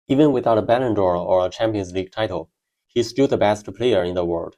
Even without a Ballon d'Or or a Champions League title, he's still the best player in the world.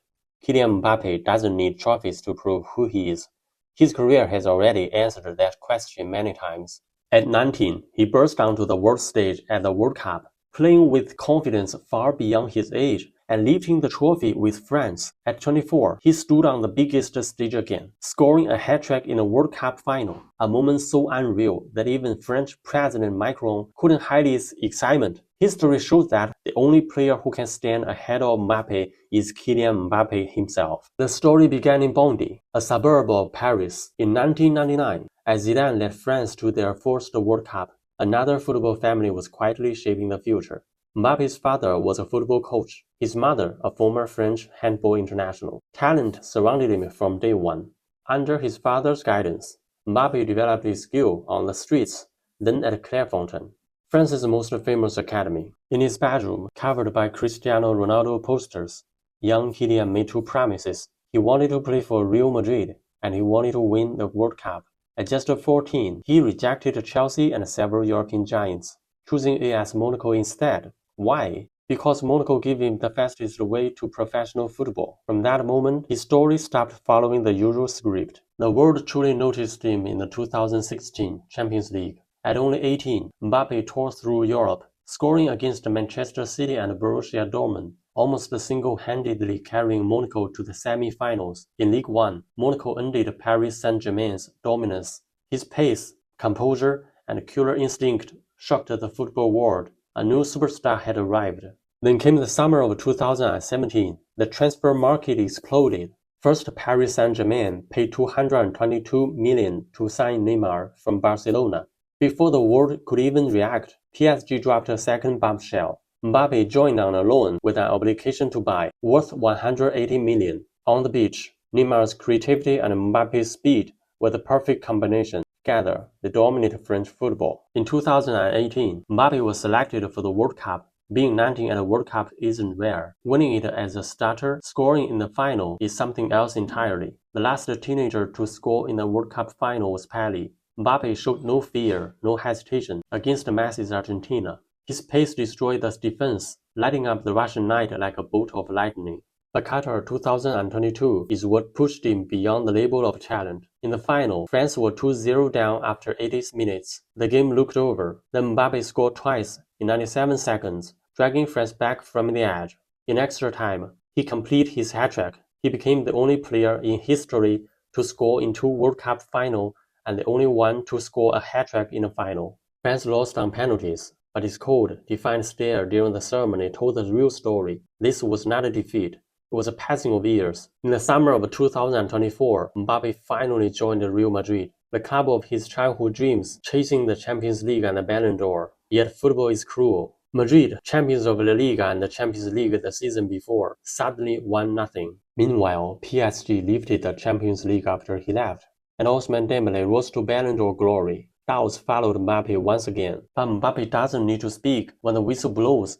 Kylian Mbappé doesn't need trophies to prove who he is. His career has already answered that question many times. At 19, he burst onto the world stage at the World Cup, playing with confidence far beyond his age and lifting the trophy with France. At 24, he stood on the biggest stage again, scoring a hat-trick in the World Cup final, a moment so unreal that even French President Macron couldn't hide his excitement. History shows that the only player who can stand ahead of Mbappé is Kylian Mbappé himself. The story began in Bondy, a suburb of Paris, in 1999, as Zidane led France to their first World Cup. Another football family was quietly shaping the future. Mbappe's father was a football coach, his mother a former French handball international. Talent surrounded him from day one. Under his father's guidance, Mbappé developed his skill on the streets, then at Clairefontaine, France's most famous academy. In his bedroom, covered by Cristiano Ronaldo posters, young Kylian made two promises. He wanted to play for Real Madrid, and he wanted to win the World Cup. At just 14, he rejected Chelsea and several European giants, choosing AS Monaco instead. Why? Because Monaco gave him the fastest way to professional football. From that moment, his story stopped following the usual script. The world truly noticed him in the 2016 Champions League. At only 18, Mbappé tore through Europe, scoring against Manchester City and Borussia Dortmund, almost single-handedly carrying Monaco to the semi-finals. In Ligue 1, Monaco ended Paris Saint-Germain's dominance. His pace, composure, and killer instinct shocked the football world. A new superstar had arrived. Then came the summer of 2017. The transfer market exploded. First, Paris Saint-Germain paid $222 million to sign Neymar from Barcelona. Before the world could even react, PSG dropped a second bombshell. Mbappé joined on a loan with an obligation to buy, worth $180 million. On the beach, Neymar's creativity and Mbappe's speed were the perfect combination. Together, they dominated French football. In 2018, Mbappé was selected for the World Cup. Being 19 at a World Cup isn't rare. Winning it as a starter, scoring in the final is something else entirely. The last teenager to score in the World Cup final was Pelé. Mbappé showed no fear, no hesitation against Messi's Argentina. His pace destroyed the defense, lighting up the Russian night like a bolt of lightning. But Qatar 2022 is what pushed him beyond the label of talent. In the final, France were 2-0 down after 80 minutes. The game looked over. Then Mbappé scored twice in 97 seconds, dragging France back from the edge. In extra time, he completed his hat-trick. He became the only player in history to score in two World Cup finals and the only one to score a hat-trick in a final. France lost on penalties, but his cold, defiant stare during the ceremony told the real story. This was not a defeat. It was a passing of years. In the summer of 2024, Mbappé finally joined Real Madrid, the club of his childhood dreams, chasing the Champions League and the Ballon d'Or. Yet football is cruel. Madrid, champions of La Liga and the Champions League the season before, suddenly won nothing. Meanwhile, PSG lifted the Champions League after he left, and Ousmane Dembélé rose to Ballon d'Or glory. Doubts followed Mbappé once again, but Mbappé doesn't need to speak when the whistle blows.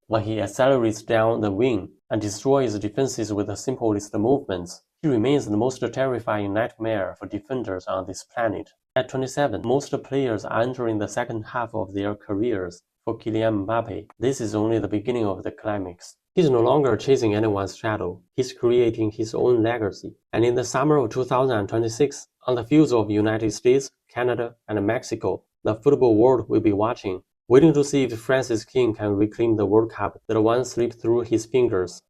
When he accelerates down the wing and destroys defenses with the simplest movements, he remains the most terrifying nightmare for defenders on this planet. At 27, most players are entering the second half of their careers. For Kylian Mbappé, this is only the beginning of the climax. He's no longer chasing anyone's shadow. He's creating his own legacy. And in the summer of 2026, on the fields of United States, Canada, and Mexico, the football world will be watching, waiting to see if France's king can reclaim the World Cup that once slipped through his fingers.